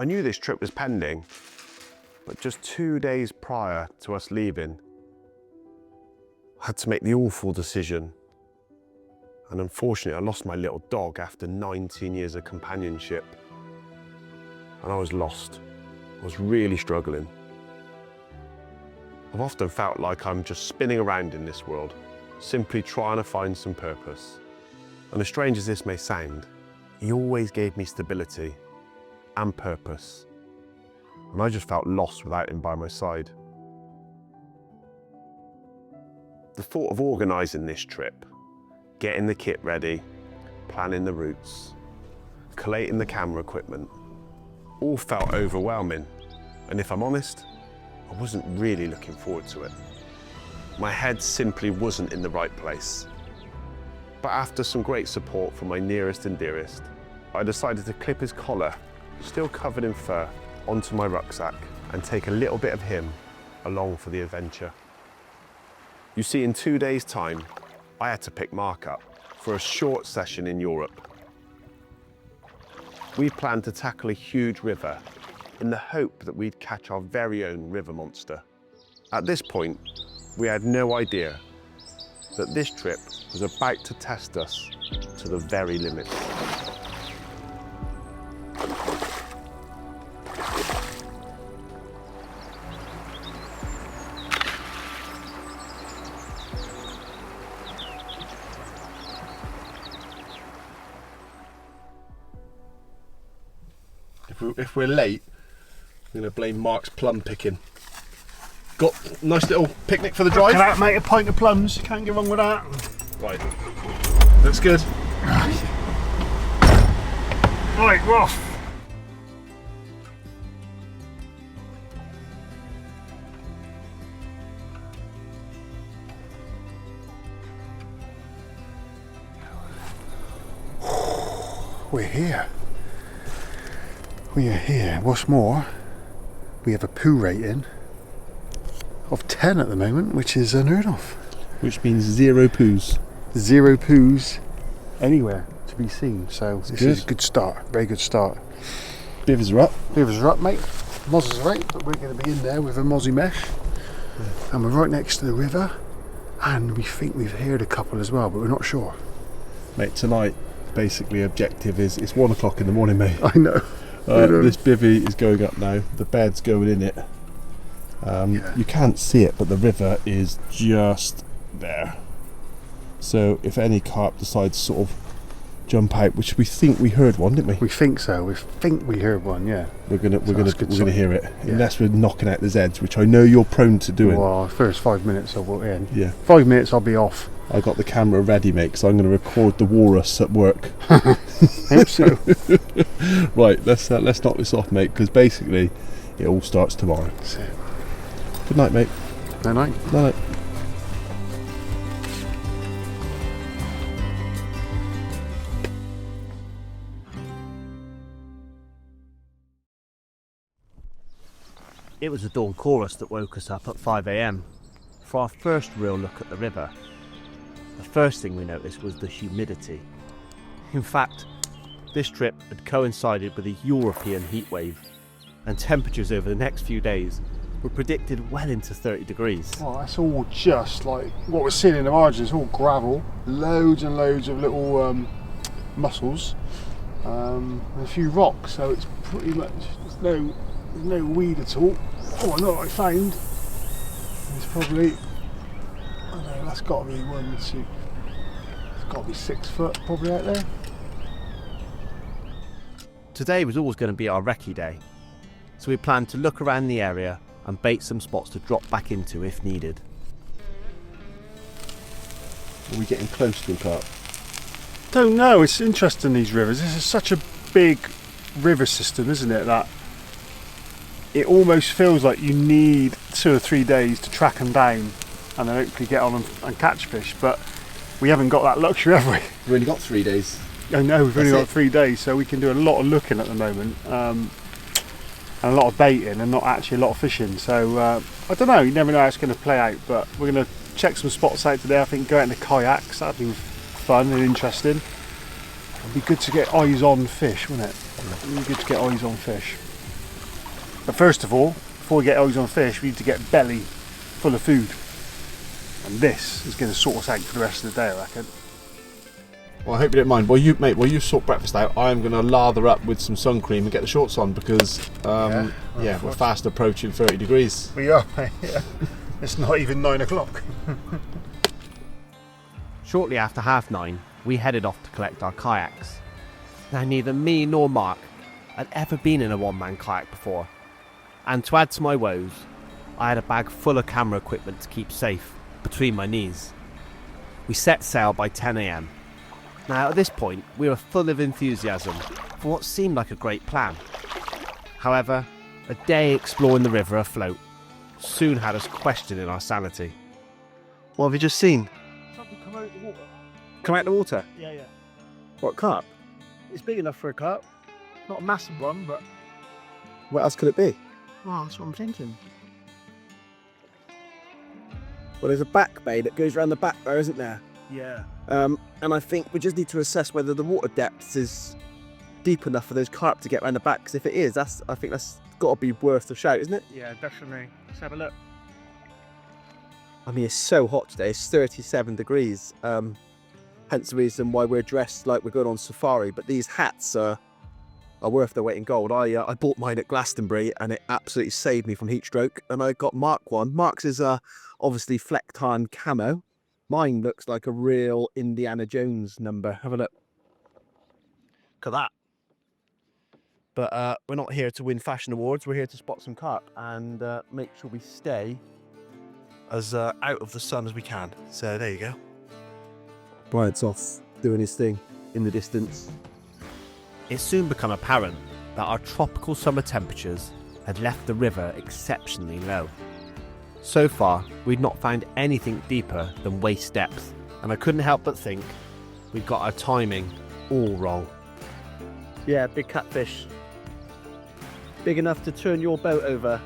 I knew this trip was pending, but just 2 days prior to us leaving, I had to make the awful decision. And unfortunately, I lost my little dog after 19 years of companionship. And I was lost. I was really struggling. I've often felt like I'm just spinning around in this world, simply trying to find some purpose. And as strange as this may sound, he always gave me stability and purpose. And I just felt lost without him by my side. The thought of organising this trip, getting the kit ready, planning the routes, collating the camera equipment, all felt overwhelming. And if I'm honest, I wasn't really looking forward to it. My head simply wasn't in the right place. But after some great support from my nearest and dearest, I decided to clip his collar, still covered in fur, onto my rucksack and take a little bit of him along for the adventure. You see, in 2 days' time, I had to pick Mark up for a short session in Europe. We planned to tackle a huge river in the hope that we'd catch our very own river monster. At this point, we had no idea that this trip was about to test us to the very limit. If we're late, I'm going to blame Mark's plum picking. Got a nice little picnic for the drive. Can I make a pint of plums? You can't go wrong with that. Right, looks good. Right, we're off. We're here. We are here. What's more, we have a poo rating of 10 at the moment, which is unheard of. Which means 0 poos. 0 poos anywhere to be seen. So this good. is a good start. Very good start. Bivers are up. Bivers are up, mate. Mozzes are out, but we're going to be in there with a mozzie mesh. And we're right next to the river. And we think we've heard a couple as well, but we're not sure. Mate, tonight, basically, objective is it's 1 o'clock in the morning, mate. I know. This bivvy is going up now. The bed's going in it. Yeah. You can't see it, but the river is just there. So if any carp decides to sort of jump out, which we think we heard one, didn't we? We think so. We think we heard one. Yeah. We're gonna hear it, Yeah. unless we're knocking out the Zeds, which I know you're prone to doing. Well, first 5 minutes I'll walk in. Yeah. 5 minutes I'll be off. I got the camera ready, mate, because I'm going to record the walrus at work. Hope so. Right, let's knock this off, mate, because basically it all starts tomorrow. That's it. Good night, mate. Night night. Night. It was the dawn chorus that woke us up at 5 AM for our first real look at the river. The first thing we noticed was the humidity. In fact, this trip had coincided with a European heatwave, and temperatures over the next few days were predicted well into 30 degrees. Oh, that's all just like what we're seeing in the margins. It's all gravel, loads and loads of little mussels, and a few rocks. So it's pretty much there's no weed at all. Oh, I know what I found. It's probably, I don't know, that's got to be 1, 2. It's got to be 6 foot probably out there. Today was always going to be our recce day, so we planned to look around the area and bait some spots to drop back into if needed. Are we getting close to a carp? Don't know, it's interesting, these rivers. This is such a big river system, isn't it, that it almost feels like you need 2 or 3 days to track them down and then hopefully get on and catch fish, but we haven't got that luxury, have we? We've only got 3 days. I know, we've only That's got 3 days, so we can do a lot of looking at the moment, and a lot of baiting and not actually a lot of fishing. So I don't know, you never know how it's going to play out, but we're going to check some spots out today. I think go out in the kayaks, that'd be fun and interesting. It'd be good to get eyes on fish, wouldn't it? It'd be good to get eyes on fish. But first of all, before we get eyes on fish, we need to get belly full of food. And this is going to sort us out for the rest of the day, I reckon. Well, I hope you don't mind. While you sort breakfast out, I'm going to lather up with some sun cream and get the shorts on because, we're fast approaching 30 degrees. We are, mate. Yeah. It's not even 9 o'clock. Shortly after 9:30, we headed off to collect our kayaks. Now, neither me nor Mark had ever been in a one-man kayak before, and to add to my woes, I had a bag full of camera equipment to keep safe between my knees. We set sail by 10 a.m. Now, at this point, we were full of enthusiasm for what seemed like a great plan. However, a day exploring the river afloat soon had us questioning our sanity. What have you just seen? Something come out of the water. Come out the water? Yeah, yeah. What, carp? It's big enough for a carp. Not a massive one, but... What else could it be? Oh, that's what I'm thinking. Well, there's a back bay that goes around the back there, isn't there? Yeah. And I think we just need to assess whether the water depth is deep enough for those carp to get around the back. Because if it is, I think that's got to be worth a shout, isn't it? Yeah, definitely. Let's have a look. I mean, it's so hot today. It's 37 degrees. Hence the reason why we're dressed like we're going on safari. But these hats are worth their weight in gold. I bought mine at Glastonbury and it absolutely saved me from heat stroke. And I got Mark one. Mark's is obviously Flecktarn camo. Mine looks like a real Indiana Jones number. Have a look. Look at that. But we're not here to win fashion awards. We're here to spot some carp and make sure we stay as out of the sun as we can. So there you go. Bryant's off doing his thing in the distance. It soon became apparent that our tropical summer temperatures had left the river exceptionally low. So far, we'd not found anything deeper than waist depth, and I couldn't help but think we'd got our timing all wrong. Yeah, big catfish. Big enough to turn your boat over.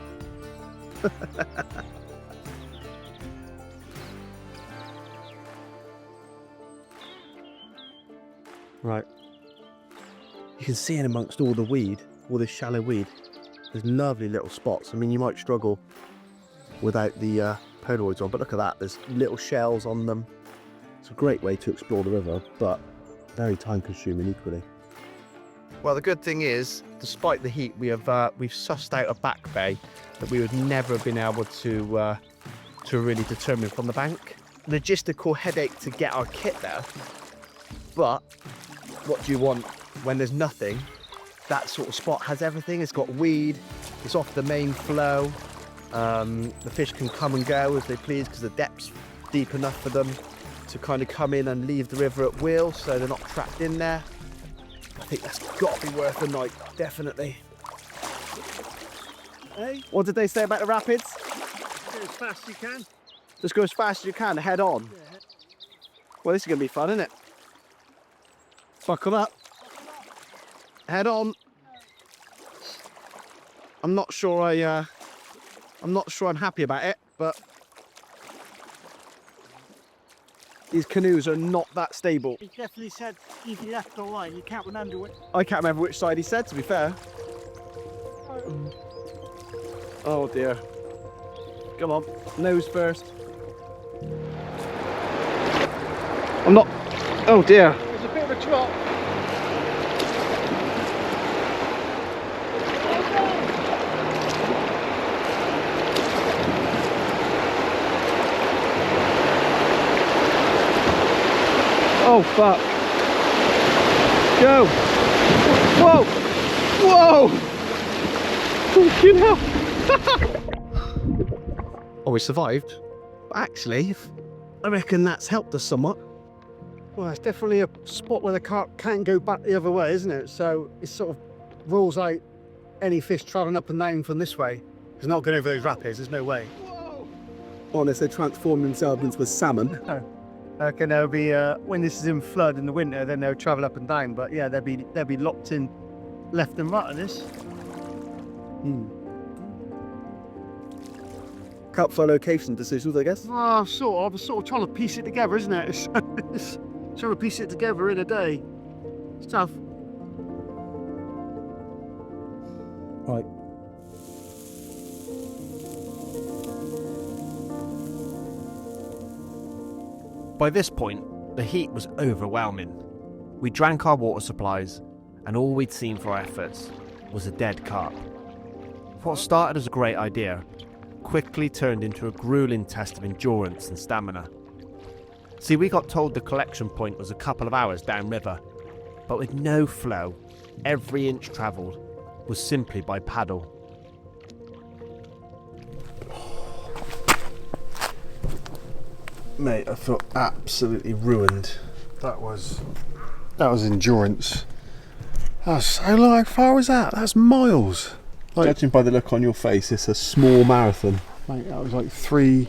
Right. You can see in amongst all the weed, all this shallow weed, there's lovely little spots. I mean, you might struggle without the Polaroids on, but look at that. There's little shells on them. It's a great way to explore the river, but very time consuming equally. Well, the good thing is, despite the heat, we've sussed out a back bay that we would never have been able to really determine from the bank. Logistical headache to get our kit there, but what do you want when there's nothing? That sort of spot has everything. It's got weed, it's off the main flow. The fish can come and go as they please because the depth's deep enough for them to kind of come in and leave the river at will, so they're not trapped in there. I think that's got to be worth a night, definitely. Hey, what did they say about the rapids? Go as fast as you can. Just go as fast as you can, head on. Yeah. Well, this is going to be fun, isn't it? Buckle up. Head on. I'm not sure I'm happy about it, but these canoes are not that stable. He definitely said either left or right. You can't remember which. I can't remember which side he said, to be fair. Oh dear. Come on, nose first. I'm not. Oh dear. There's a bit of a drop. Oh fuck. Go. Whoa. Whoa. Fucking hell. Oh, we survived. But actually, I reckon that's helped us somewhat. Well, it's definitely a spot where the carp can't go back the other way, isn't it? So it sort of rules out any fish travelling up and down from this way. It's not going over those rapids, there's no way. Unless they transform themselves into a salmon. I reckon they'll be, when this is in flood in the winter, then they'll travel up and down. But yeah, they'll be locked in left and right on this. Cups are location decisions, I guess. Oh, sort of trying to piece it together, isn't it? It's trying to piece it together in a day. It's tough. Right. By this point, the heat was overwhelming. We drank our water supplies, and all we'd seen for our efforts was a dead carp. What started as a great idea quickly turned into a gruelling test of endurance and stamina. See, we got told the collection point was a couple of hours downriver, but with no flow, every inch travelled was simply by paddle. Mate, I feel absolutely ruined. That was endurance. That's so long. How far was that? That's miles. Judging by the look on your face, it's a small marathon. Mate, that was like 3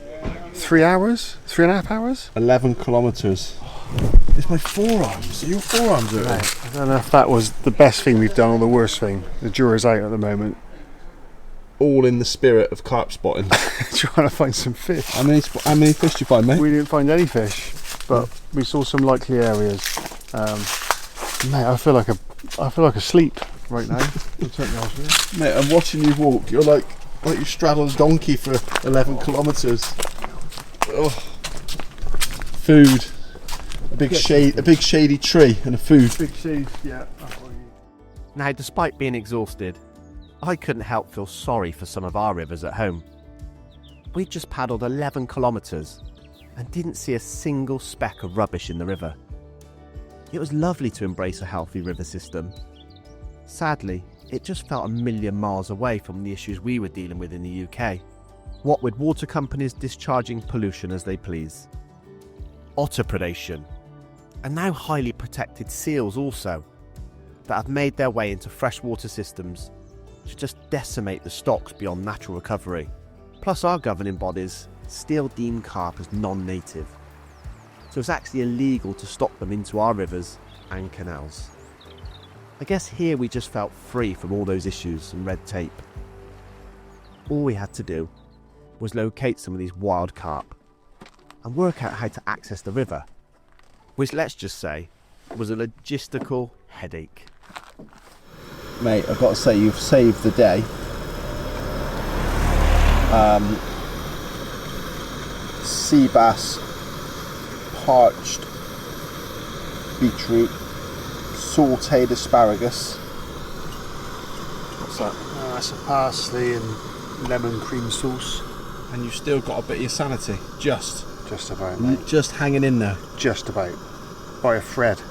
hours, 3.5 hours. 11 kilometres. It's my forearms. Your forearms are. Mate, I don't know if that was the best thing we've done or the worst thing. The jury's out at the moment. All in the spirit of carp spotting. Trying to find some fish. How many fish did you find, mate? We didn't find any fish, but we saw some likely areas. Mate, I feel like asleep right now. I'll take me off. Mate, I'm watching you walk. You're like you straddle a donkey for 11 kilometres. Oh. Food. A big shady tree and a food. Big seas, yeah. Now, despite being exhausted, I couldn't help feel sorry for some of our rivers at home. We just paddled 11 kilometres and didn't see a single speck of rubbish in the river. It was lovely to embrace a healthy river system. Sadly, it just felt a million miles away from the issues we were dealing with in the UK. What with water companies discharging pollution as they please, otter predation, and now highly protected seals also, that have made their way into freshwater systems to just decimate the stocks beyond natural recovery. Plus our governing bodies still deem carp as non-native, so it's actually illegal to stock them into our rivers and canals. I guess here we just felt free from all those issues and red tape. All we had to do was locate some of these wild carp and work out how to access the river, which, let's just say, was a logistical headache. Mate, I've got to say, you've saved the day. Sea bass, parched beetroot, sautéed asparagus. What's that? That's a parsley and lemon cream sauce. And you've still got a bit of your sanity. Just about, mate. Just hanging in there. Just about. By a thread.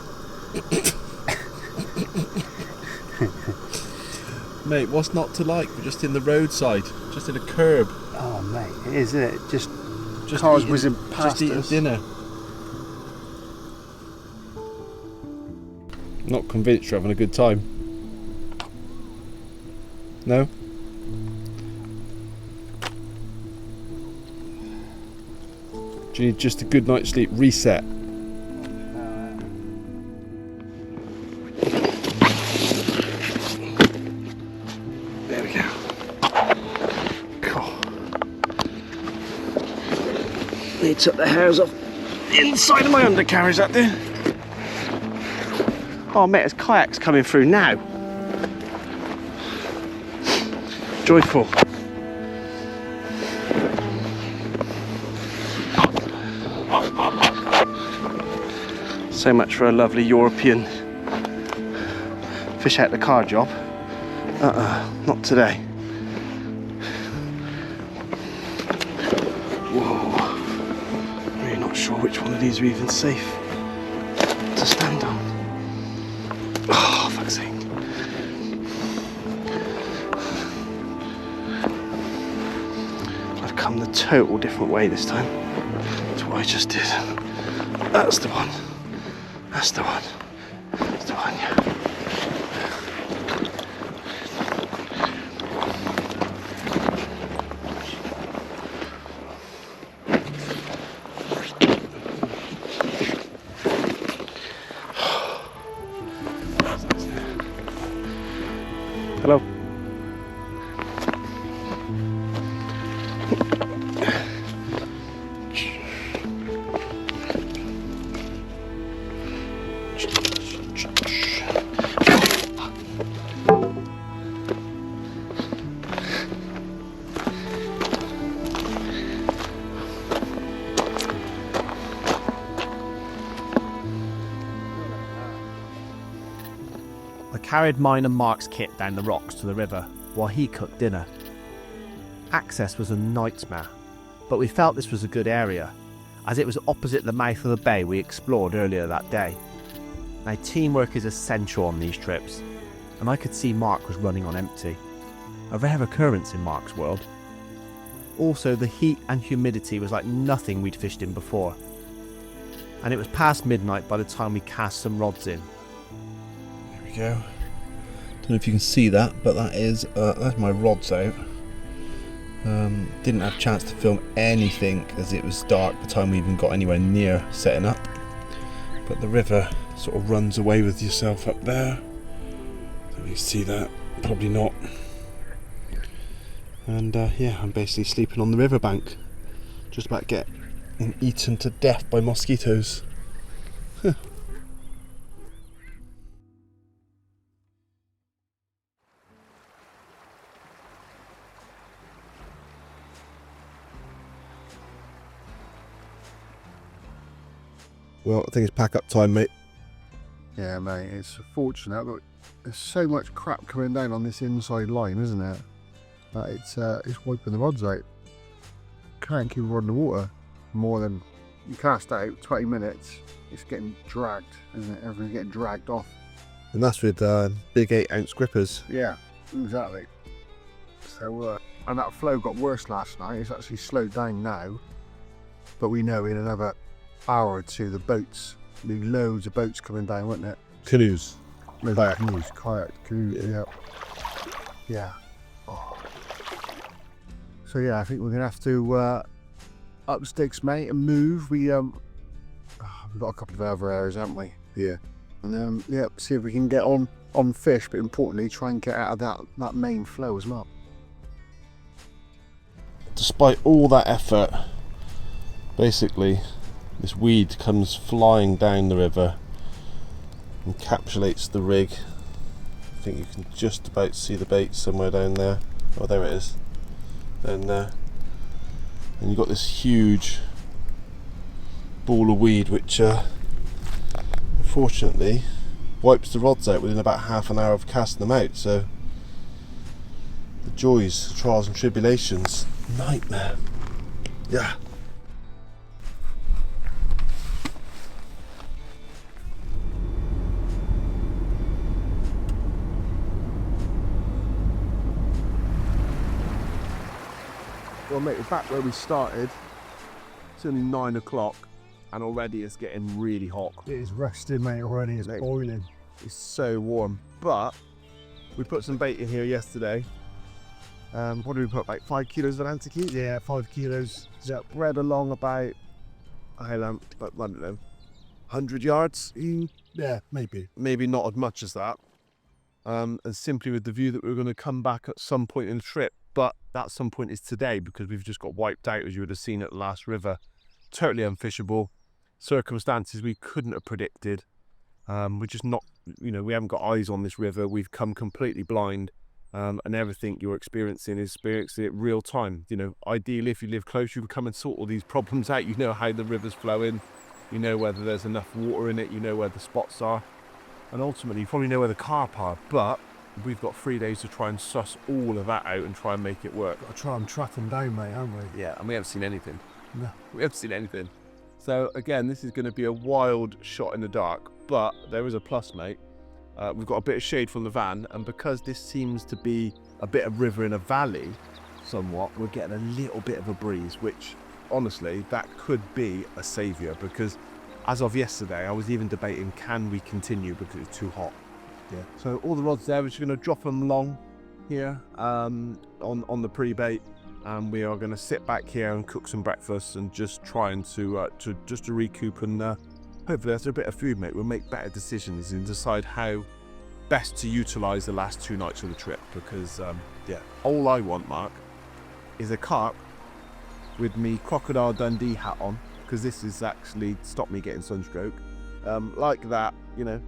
Mate, what's not to like? We're just in the roadside, just in a curb. Oh, mate, it is, isn't it? Just cars eating, whizzing past just eating us. dinner. Not convinced you're having a good time. No? Do you need just a good night's sleep reset? There we go. Cool. They took the hairs off the inside of my undercarriage, that did. Oh, mate, there's kayaks coming through now. Joyful. So much for a lovely European fish out the car job. Not today. Whoa. Really not sure which one of these are even safe to stand on. Oh, fuck's sake. I've come the total different way this time to what I just did. That's the one. That's the one. That's the one, yeah. Hello. carried mine and Mark's kit down the rocks to the river while he cooked dinner. Access was a nightmare, but we felt this was a good area, as it was opposite the mouth of the bay we explored earlier that day. Now, teamwork is essential on these trips, and I could see Mark was running on empty. A rare occurrence in Mark's world. Also, the heat and humidity was like nothing we'd fished in before. And it was past midnight by the time we cast some rods in. There we go. Don't know if you can see that, but that's my rods out. Didn't have a chance to film anything as it was dark by the time we even got anywhere near setting up. But the river sort of runs away with yourself up there. Don't you see that? Probably not. And yeah, I'm basically sleeping on the riverbank, just about to get eaten to death by mosquitoes. Well, I think it's pack up time, mate. Yeah, mate, it's fortunate, but there's so much crap coming down on this inside line, isn't it? That it's wiping the rods out. Can't keep a rod in the water more than you cast out 20 minutes. It's getting dragged, isn't it? Everything's getting dragged off. And that's with big 8-ounce grippers. Yeah, exactly. So, and that flow got worse last night. It's actually slowed down now, but we know in another hour or two the boats, there'll be loads of boats coming down, won't it? Canoes. Kayak, canoes, yeah. Yeah. Oh. So yeah, I think we're gonna have to up sticks, mate, and move. We've got a couple of other areas, haven't we? Yeah. And yeah, see if we can get on fish, but importantly, try and get out of that main flow as well. Despite all that effort, basically, this weed comes flying down the river, encapsulates the rig. I think you can just about see the bait somewhere down there. Oh, there it is. Down there. And you've got this huge ball of weed which unfortunately wipes the rods out within about half an hour of casting them out. So the joys, trials and tribulations, nightmare. Yeah. Well, mate, we're back where we started. It's only 9 o'clock and already it's getting really hot. It is resting, mate, already. It's boiling. It's so warm. But we put some bait in here yesterday. What did we put? Like 5 kilos of Atlantic? Yeah, 5 kilos. Bred along about, I don't know, 100 yards. Yeah, maybe. Maybe not as much as that. And simply with the view that we're going to come back at some point in the trip. But that some point is today because we've just got wiped out, as you would have seen at the last river. Totally unfishable. Circumstances we couldn't have predicted. We're just not, we haven't got eyes on this river. We've come completely blind. And everything you're experiencing it real time. Ideally, if you live close, you can come and sort all these problems out. You know how the river's flowing. You know whether there's enough water in it. You know where the spots are. And ultimately, you probably know where the carp are. But we've got 3 days to try and suss all of that out and try and make it work. Got to try and track them down, mate, haven't we? Yeah, and we haven't seen anything. No. We haven't seen anything. So again, this is going to be a wild shot in the dark, but there is a plus, mate. We've got a bit of shade from the van, and because this seems to be a bit of river in a valley, somewhat, we're getting a little bit of a breeze, which honestly, that could be a saviour, because as of yesterday, I was even debating, can we continue because it's too hot? Yeah. So all the rods there, we're just going to drop them long here on the pre-bait, and we are going to sit back here and cook some breakfast and just trying to recoup, and hopefully that's a bit of food, mate. We'll make better decisions and decide how best to utilise the last 2 nights of the trip, because yeah, all I want, Mark, is a carp with me Crocodile Dundee hat on, because this has actually stopped me getting sunstroke. Like that,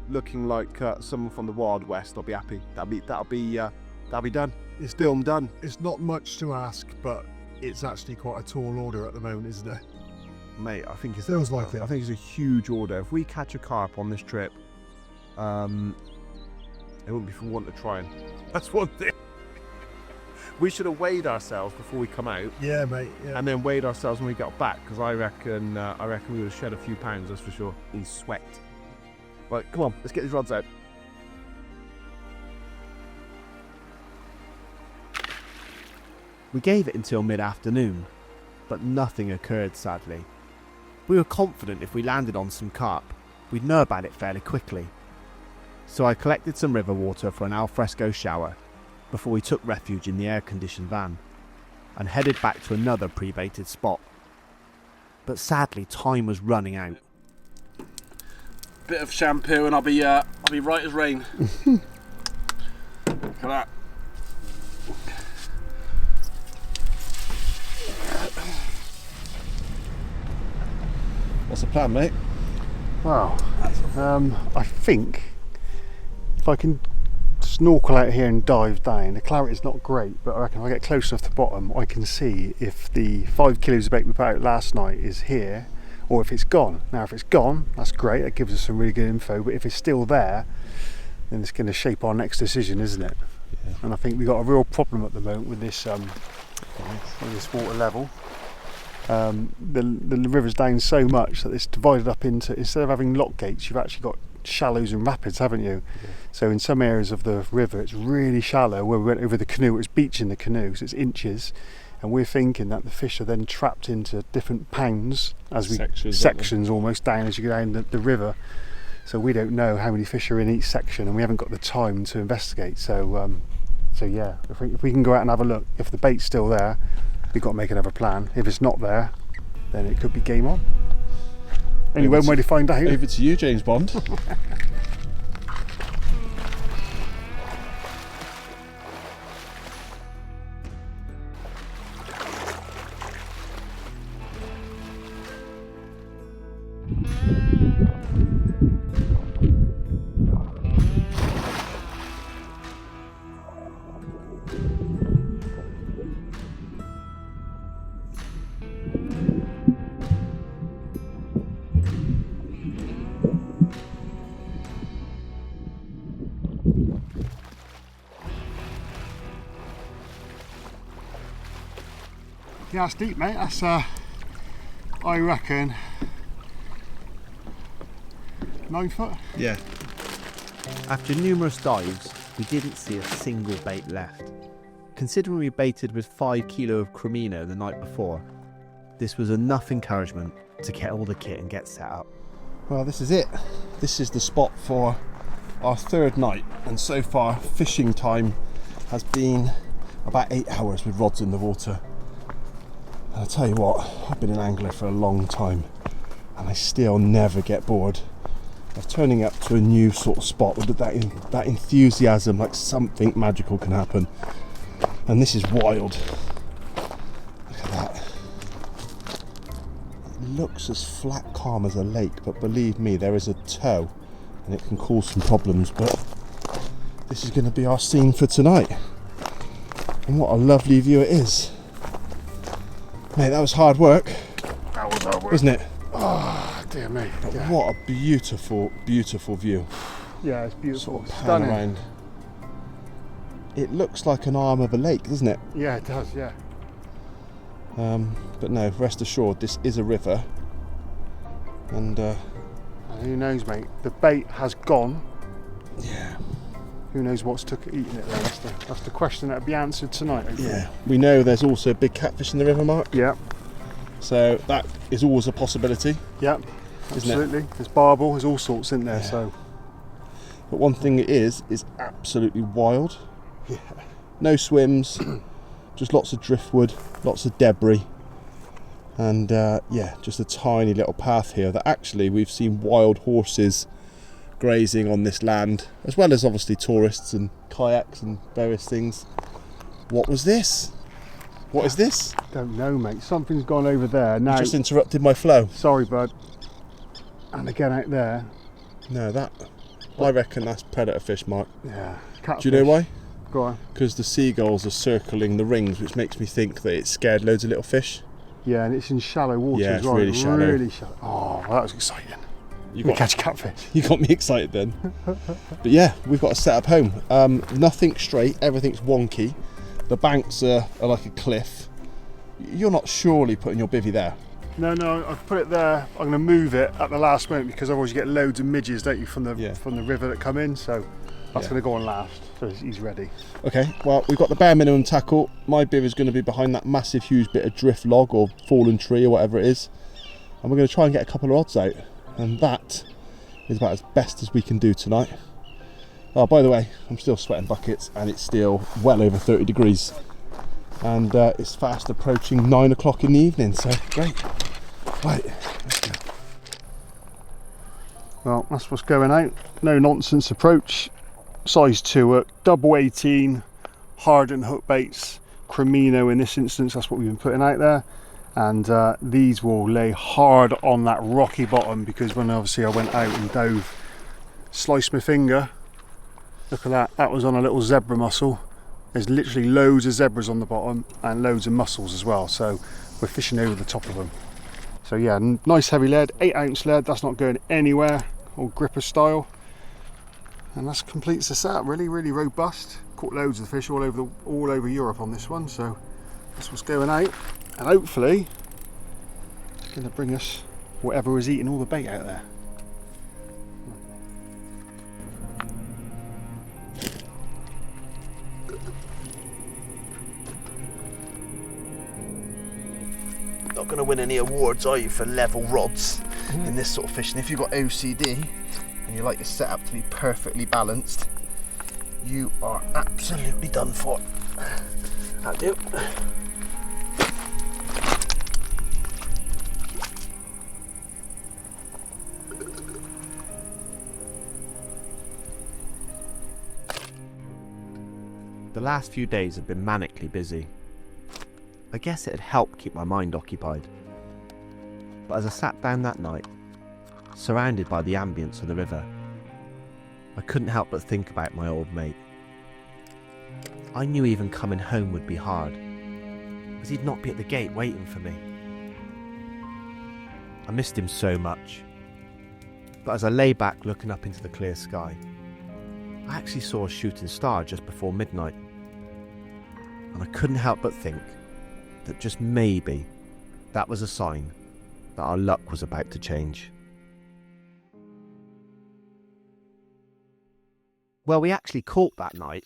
looking like someone from the Wild West. I'll be happy. That'll be done. It's film done. It's not much to ask, but it's actually quite a tall order at the moment, isn't it? Mate, I think it's Feels like it. I think it's a huge order. If we catch a carp on this trip, It wouldn't be for want of trying. That's one thing. We should have weighed ourselves before we come out, Yeah, mate. Yeah. and then weighed ourselves when we got back, because I reckon we would have shed a few pounds, that's for sure. He's sweat. Right, come on, let's get these rods out. We gave it until mid-afternoon, but nothing occurred, sadly. We were confident if we landed on some carp, we'd know about it fairly quickly. So I collected some river water for an alfresco shower before we took refuge in the air-conditioned van and headed back to another pre-baited spot. But sadly, time was running out. Bit of shampoo and I'll be right as rain. Look at that. What's the plan, mate? Wow. I think if I can snorkel out here and dive down, the clarity's not great, but I reckon if I get close enough to the bottom, I can see if the 5 kilos of bait we put out last night is here or if it's gone. Now, if it's gone, that's great. That gives us some really good info. But if it's still there, then it's going to shape our next decision, isn't it? Yeah. And I think we've got a real problem at the moment with this water level. The river's down so much that it's divided up into, instead of having lock gates, you've actually got shallows and rapids, haven't you? Yeah. So in some areas of the river it's really shallow. Where we went over the canoe, it was beaching the canoe, so it's inches, and we're thinking that the fish are then trapped into different pounds as we sections almost down as you go down the river. So we don't know how many fish are in each section, and we haven't got the time to investigate. So yeah, if we can go out and have a look, if the bait's still there, we've got to make another plan. If it's not there, then it could be game on. Only one way to find out. Over to you, James Bond. Yeah, that's deep, mate. That's I reckon 9 foot. Yeah. After numerous dives, we didn't see a single bait left. Considering we baited with 5 kilo of cremino the night before, this was enough encouragement to get all the kit and get set up. Well, this is it. This is the spot for our third night, and so far fishing time has been about 8 hours with rods in the water. And I'll tell you what, I've been an angler for a long time and I still never get bored of turning up to a new sort of spot with that enthusiasm, like something magical can happen. And this is wild. Look at that. It looks as flat calm as a lake, but believe me, there is a tow and it can cause some problems, but this is going to be our scene for tonight. And what a lovely view it is. Mate, that was hard work. That was hard work, wasn't it? Oh, dear me. Yeah. What a beautiful, beautiful view. Yeah, it's beautiful. Sort of pan Stunning. around. It looks like an arm of a lake, doesn't it? Yeah, it does, yeah. But no, rest assured, this is a river. And And who knows, mate? The bait has gone. yeah. Who knows what's eating it then? That's the question that'll be answered tonight, hopefully. Yeah. We know there's also a big catfish in the river, Mark. Yeah. So that is always a possibility. Yeah. Isn't it? Absolutely. There's barbel, there's all sorts in there, Yeah. so But one thing it is absolutely wild. yeah. No swims, just lots of driftwood, lots of debris, and yeah, just a tiny little path here that actually we've seen wild horses grazing on this land, as well as obviously tourists and kayaks and various things. What was this? What is this? Don't know, mate. Something's gone over there. You Now, just interrupted my flow. sorry, bud. And again out there. No, I reckon that's predator fish, Mark. Yeah. Do you know why? Go on. Because the seagulls are circling the rings, which makes me think that it scared loads of little fish. Yeah, and it's in shallow water Yeah, as it's well. really shallow. Really shallow. Oh, well, that was exciting. we catch catfish. You got me excited then. But yeah, we've got a set up home. Nothing straight, everything's wonky. The banks are like a cliff. You're not surely putting your bivvy there? No, I've put it there. I'm going to move it at the last moment because otherwise you get loads of midges, don't you, from the river that come in. So that's going to go on last. So he's ready. Okay, well, we've got the bare minimum tackle. My bivvy is going to be behind that massive, huge bit of drift log or fallen tree or whatever it is. And we're going to try and get a couple of odds out. And that is about as best as we can do tonight. Oh, by the way, I'm still sweating buckets and it's still well over 30 degrees. And it's fast approaching 9 o'clock in the evening, so great. Right, let's go. Well, that's what's going out. No nonsense approach. Size 2 hook, double 18, hardened hook baits, Cremino in this instance, that's what we've been putting out there. And these will lay hard on that rocky bottom because when obviously I went out and dove, sliced my finger. Look at that, that was on a little zebra mussel. There's literally loads of zebras on the bottom and loads of mussels as well. So we're fishing over the top of them. So yeah, nice heavy lead, 8-ounce lead, that's not going anywhere, all gripper style. And that completes the setup, really robust. Caught loads of fish all over Europe on this one, so that's what's going out. And hopefully, it's going to bring us whatever was eating all the bait out there. Not going to win any awards, are you, for level rods in this sort of fishing? If you've got OCD and you like your setup to be perfectly balanced, you are absolutely done for. That'll do. The last few days have been manically busy. I guess it had helped keep my mind occupied. But as I sat down that night, surrounded by the ambience of the river, I couldn't help but think about my old mate. I knew even coming home would be hard, as he'd not be at the gate waiting for me. I missed him so much. But as I lay back looking up into the clear sky, I actually saw a shooting star just before midnight. And I couldn't help but think that just maybe that was a sign that our luck was about to change. Well, we actually caught that night,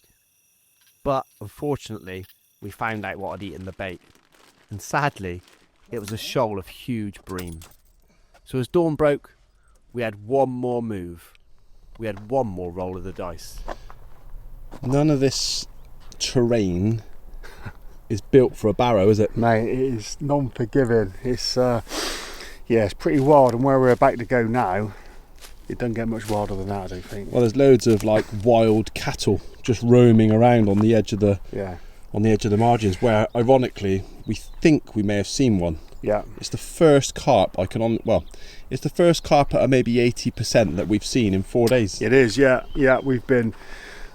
but unfortunately we found out what had eaten the bait, and sadly it was a shoal of huge bream. So as dawn broke, we had one more move. We had one more roll of the dice. None of this terrain is built for a barrow, is it? Mate, it is non-forgiving. It's it's pretty wild, and where we're about to go now, it doesn't get much wilder than that, I don't think. Well, there's loads of like wild cattle just roaming around on the edge of the margins, where ironically we think we may have seen one. Yeah. It's the first carp it's the first carp at maybe 80% that we've seen in 4 days. It is, yeah. We've been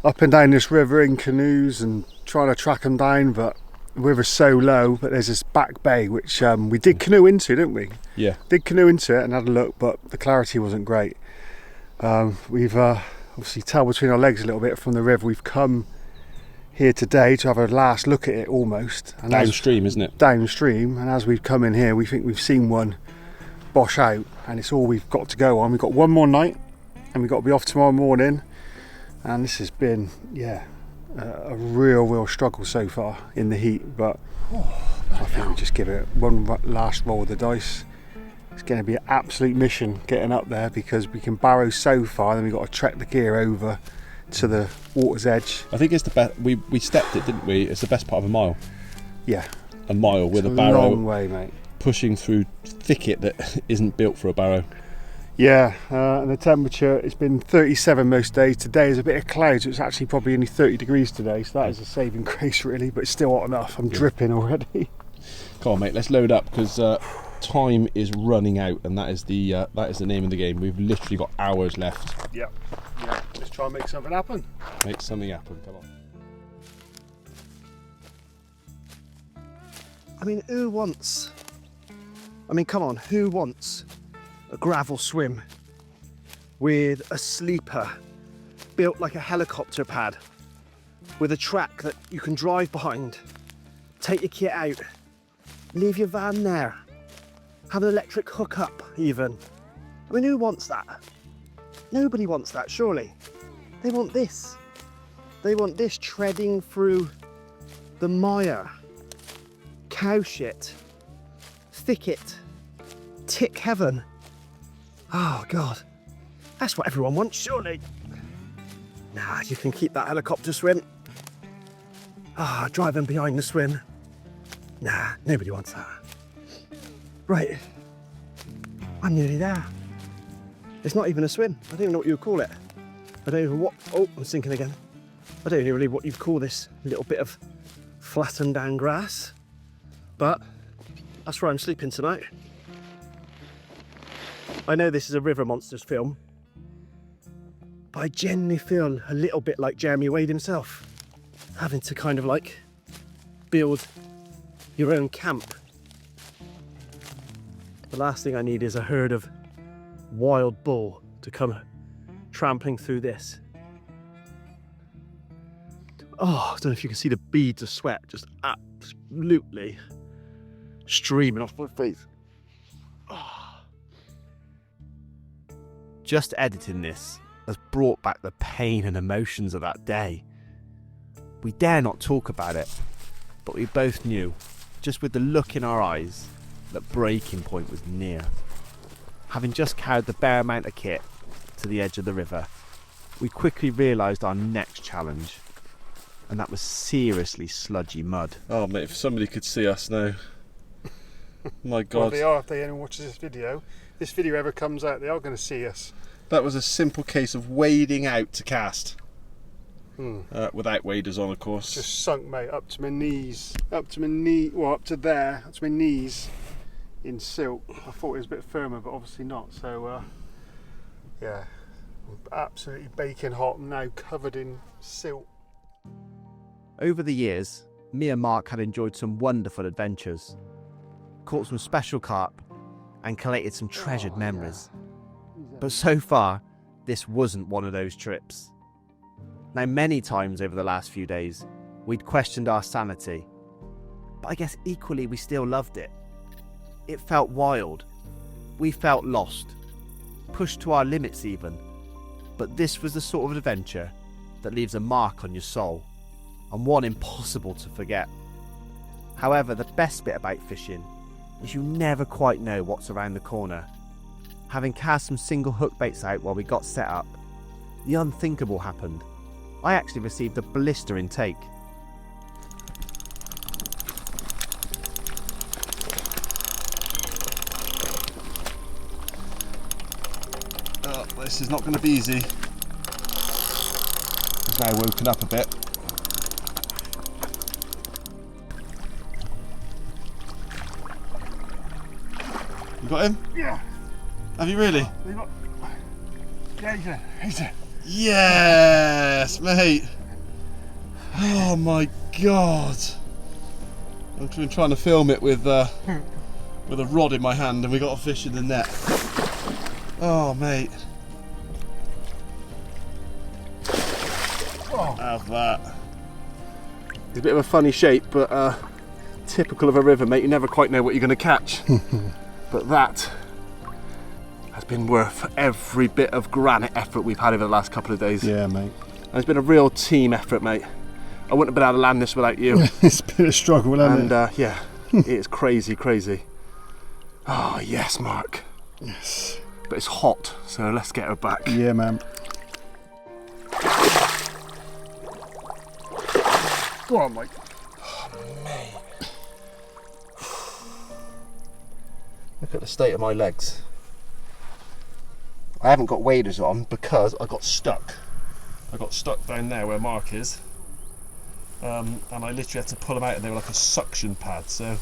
up and down this river in canoes and trying to track them down, but the river's so low. But there's this back bay which we did canoe into, didn't we? Yeah. Did canoe into it and had a look, but the clarity wasn't great. We've obviously tail between our legs a little bit from the river. We've come here today to have a last look at it almost. And downstream, isn't it? Downstream, and as we've come in here, we think we've seen one bosh out, and it's all we've got to go on. We've got one more night, and we've got to be off tomorrow morning. And this has been, a real struggle so far in the heat. But I think we just give it one last roll of the dice. It's going to be an absolute mission getting up there because we can barrow so far, then we've got to trek the gear over to the water's edge. I think it's the best. We stepped it, didn't we? It's the best part of a mile. Yeah. A mile with it's a barrow. Long way, mate. Pushing through thicket that isn't built for a barrow. Yeah, and the temperature, it's been 37 most days. Today is a bit of clouds, so it's actually probably only 30 degrees today, so that is a saving grace really, but it's still hot enough. I'm dripping already. Come on, mate, let's load up because time is running out, and that is the name of the game. We've literally got hours left. Yeah. Let's try and make something happen. Make something happen, come on. Who wants a gravel swim with a sleeper built like a helicopter pad, with a track that you can drive behind, take your kit out, leave your van there, have an electric hookup even. I mean, who wants that? Nobody wants that, surely. They want this. They want this treading through the mire, cow shit, thicket, tick heaven. Oh God, that's what everyone wants, surely. Nah, you can keep that helicopter swim. Driving behind the swim. Nah, nobody wants that. Right, I'm nearly there. It's not even a swim. I don't even know what you would call it. I don't even what, oh, I'm sinking again. I don't even really what you'd call this little bit of flattened down grass, but that's where I'm sleeping tonight. I know this is a River Monsters film, but I genuinely feel a little bit like Jeremy Wade himself, having to kind of like build your own camp. The last thing I need is a herd of wild bull to come trampling through this. Oh, I don't know if you can see the beads of sweat just absolutely streaming off my face. Oh. Just editing this has brought back the pain and emotions of that day. We dare not talk about it, but we both knew, just with the look in our eyes, that breaking point was near. Having just carried the bare amount of kit to the edge of the river, we quickly realised our next challenge, and that was seriously sludgy mud. Oh mate, if somebody could see us now. My God. Well, they are, if anyone watches this video ever comes out, they are going to see us. That was a simple case of wading out to cast. Without waders on, of course. Just sunk, mate, up to my knees. Up to there, up to my knees in silt. I thought it was a bit firmer, but obviously not. So, yeah, I'm absolutely baking hot. I'm now covered in silt. Over the years, me and Mark had enjoyed some wonderful adventures, caught some special carp, and collated some treasured memories. Yeah. But so far, this wasn't one of those trips. Now, many times over the last few days, we'd questioned our sanity, but I guess equally we still loved it. It felt wild. We felt lost, pushed to our limits even, but this was the sort of adventure that leaves a mark on your soul, and one impossible to forget. However, the best bit about fishing is you never quite know what's around the corner. Having cast some single hook baits out while we got set up, the unthinkable happened. I actually received a blistering take. Oh, this is not going to be easy. He's now woken up a bit. You got him? Yeah. Have you really? Yeah, he's there. Yes, mate. Oh my God. I've been trying to film it with a rod in my hand, and we got a fish in the net. Oh, mate. Oh. Have that. It's a bit of a funny shape, but typical of a river, mate. You never quite know what you're going to catch. But that has been worth every bit of granite effort we've had over the last couple of days. Yeah, mate. And it's been a real team effort, mate. I wouldn't have been able to land this without you. It's been a struggle, hasn't And it? yeah, it's crazy, crazy. Oh, yes, Mark. Yes. But it's hot, so let's get her back. Yeah, man. Go on, mate. Look at the state of my legs. I haven't got waders on because I got stuck. I got stuck down there where Mark is, and I literally had to pull them out, and they were like a suction pad. So,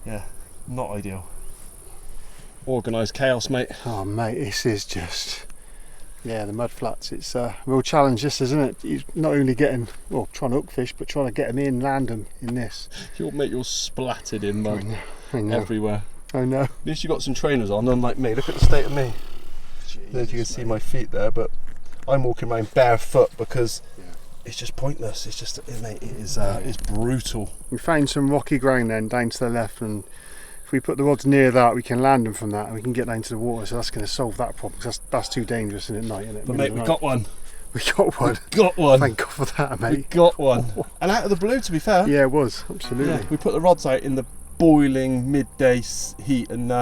yeah, not ideal. Organised chaos, mate. Oh, mate, this is just... Yeah, the mud flats, it's a real challenge, this, isn't it? You're not only getting, well, trying to hook fish, but trying to get them in, land them in this. You're splattered in mud I know. everywhere. I know. At least you got some trainers on, unlike me. Look at the state of me. Jeez. don't know if you can see my feet there, but I'm walking around barefoot because it's just pointless. It's just, mate, it's brutal. We found some rocky ground then down to the left, and if we put the rods near that, we can land them from that and we can get down to the water, so that's going to solve that problem, because that's too dangerous in at night, isn't it? But mate, we got one. We got one. Got one. Thank God for that, mate. We got one. And out of the blue, to be fair. Yeah, it was, absolutely. Yeah, we put the rods out in the boiling midday heat, and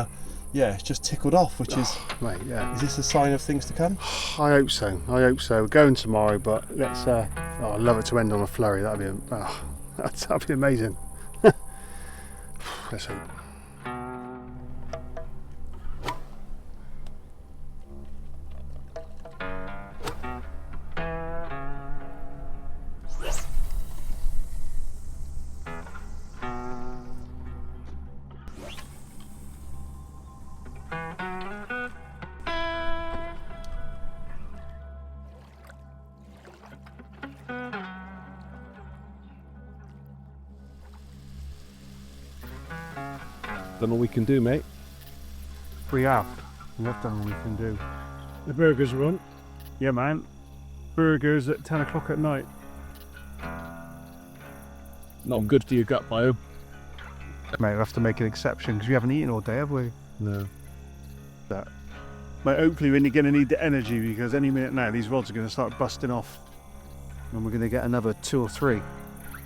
it's just tickled off, which is, mate, is this a sign of things to come? I hope so. We're going tomorrow, but let's. I'd love it to end on a flurry. That'd be amazing. Let's hope. Done all we can do, mate. We have. We've done what we can do. The burgers are on. Yeah, man. Burgers at 10 o'clock at night. Not good for your gut bio. Mate, we'll have to make an exception because we haven't eaten all day, have we? No. Mate, hopefully we're going to need the energy, because any minute now these rods are going to start busting off. And we're going to get another 2 or 3.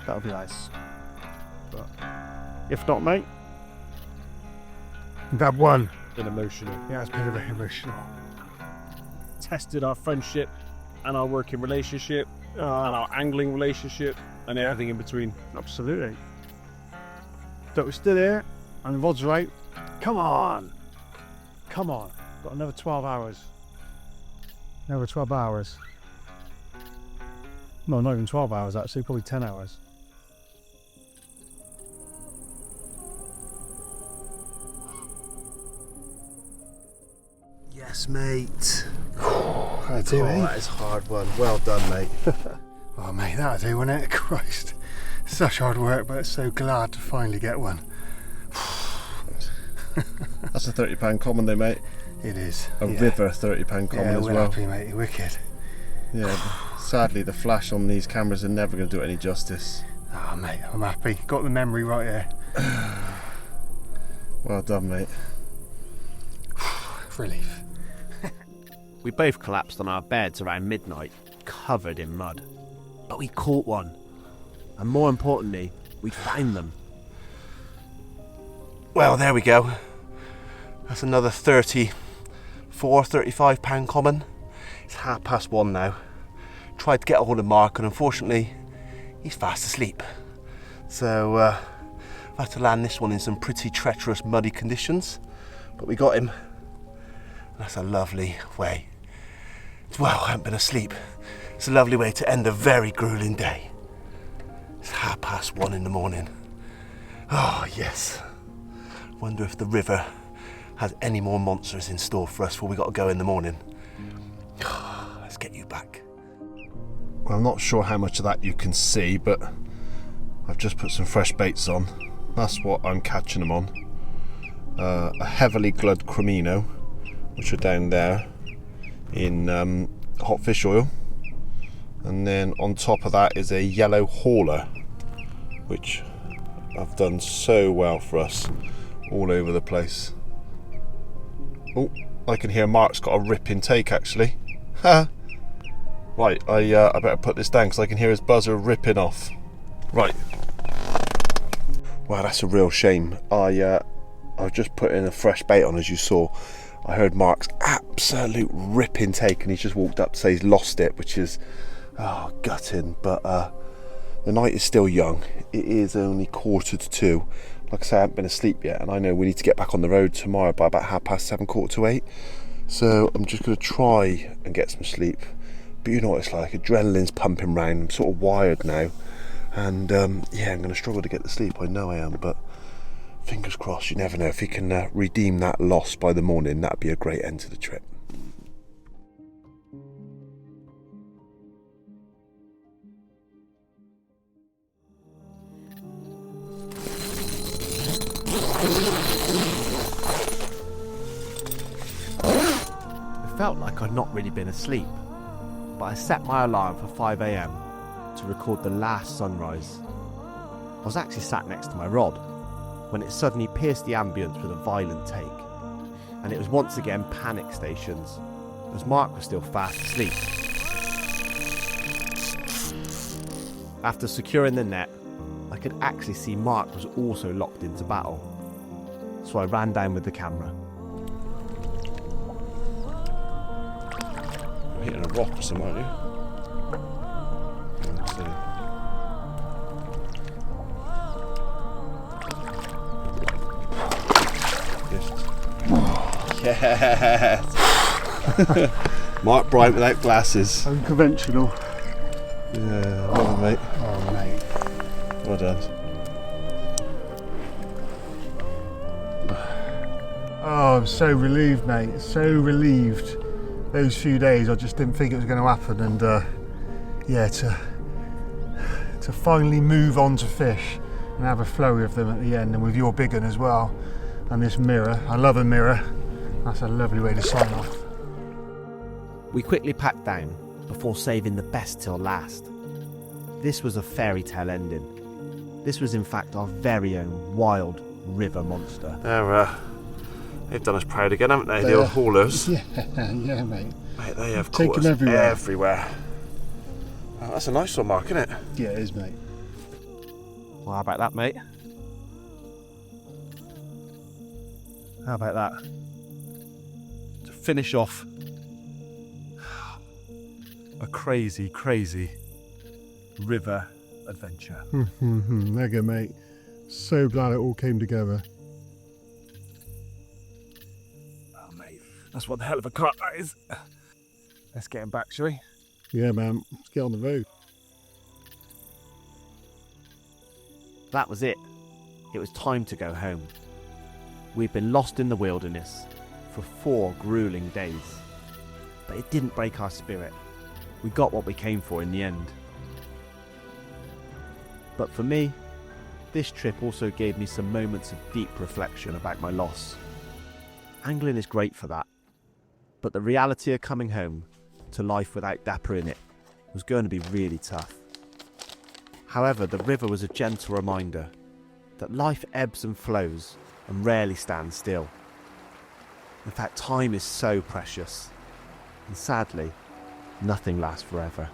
That'll be nice. But if not, mate, we've had one. Been emotional. Yeah, it's been very emotional. Tested our friendship and our working relationship and our angling relationship and everything in between. Absolutely. But we're still here and the rod's right. Come on. Come on. Got another 12 hours. Another 12 hours. No, not even 12 hours actually, probably 10 hours. Yes, mate. That'll do, eh? That is a hard one. Well done, mate. Oh, mate, that'll do, won't it? Christ. Such hard work, but so glad to finally get one. That's a £30 common though, mate. It is. A river £30 common as we're well. happy, mate. Wicked. Yeah, sadly the flash on these cameras are never going to do it any justice. Oh, mate, I'm happy. Got the memory right here. Well done, mate. Relief. We both collapsed on our beds around midnight, covered in mud. But we caught one. And more importantly, we found them. Well, there we go. That's another £35 common. It's 1:30 now. Tried to get a hold of Mark, and unfortunately, he's fast asleep. So, I've had to land this one in some pretty treacherous, muddy conditions. But we got him. That's a lovely way. Well, I haven't been asleep. It's a lovely way to end a very gruelling day. It's 1:30 in the morning. Oh, yes. Wonder if the river has any more monsters in store for us before we got to go in the morning. Let's get you back. Well, I'm not sure how much of that you can see, but I've just put some fresh baits on. That's what I'm catching them on. A heavily glued cremino, which are down there in hot fish oil, and then on top of that is a yellow hauler, which have done so well for us all over the place. Oh, I can hear Mark's got a ripping take actually. Right, I better put this down because I can hear his buzzer ripping off. Right. Wow, that's a real shame. I've just put in a fresh bait on, as you saw. I heard Mark's absolute ripping take and he's just walked up to say he's lost it, which is gutting. But the night is still young. It is only 1:45. Like I say, I haven't been asleep yet, and I know we need to get back on the road tomorrow by about 7:30, 7:45. So I'm just going to try and get some sleep. But you know what it's like, adrenaline's pumping round. I'm sort of wired now, and I'm going to struggle to get to sleep. I know I am, but fingers crossed. You never know. If you can redeem that loss by the morning, that'd be a great end to the trip. felt like I'd not really been asleep, but I set my alarm for 5 a.m. to record the last sunrise. I was actually sat next to my rod when it suddenly pierced the ambience with a violent take, and it was once again panic stations, as Mark was still fast asleep. After securing the net, I could actually see Mark was also locked into battle, so I ran down with the camera. You're hitting a rock or something, aren't you? Yes. Mark Bryant without glasses. Unconventional. Yeah, well done, mate. Oh, mate. Well done. Oh, I'm so relieved, mate. So relieved. Those few days, I just didn't think it was going to happen, and yeah, to finally move on to fish and have a flurry of them at the end, and with your big one as well, and this mirror. I love a mirror. That's a lovely way to sign off. We quickly packed down before saving the best till last. This was a fairy tale ending. This was in fact our very own wild river monster. They've done us proud again, haven't they? The old haulers. Yeah, yeah, mate. Mate, they have Take caught them us everywhere. Oh, that's a nice one, Mark, isn't it? Yeah, it is, mate. Well, how about that, mate? How about that? To finish off a crazy, crazy river adventure. Mega, mate. So glad it all came together. Oh, mate, that's one hell of a carp that is. Let's get him back, shall we? Yeah, man. Let's get on the road. That was it. It was time to go home. We'd been lost in the wilderness for 4 gruelling days, but it didn't break our spirit. We got what we came for in the end. But for me, this trip also gave me some moments of deep reflection about my loss. Angling is great for that, but the reality of coming home to life without Dapper in it was going to be really tough. However, the river was a gentle reminder that life ebbs and flows and rarely stands still. In fact, time is so precious, and sadly, nothing lasts forever.